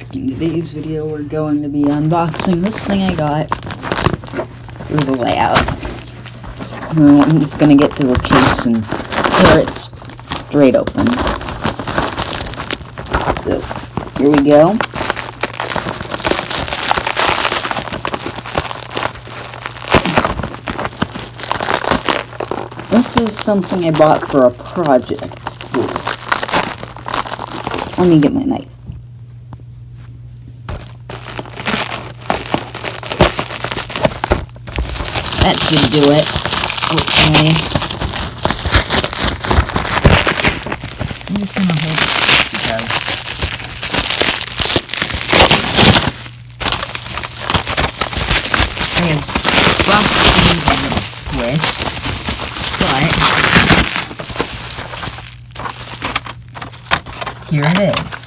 back. In today's video, we're going to be unboxing this thing I got for the layout. I'm just going to get through a case and tear it straight open. So, here we go. This is something I bought for a project, too. Let me get my knife. That should do it, hopefully. I'm just going to hold it because I have lots of things I want to squish, but here it is.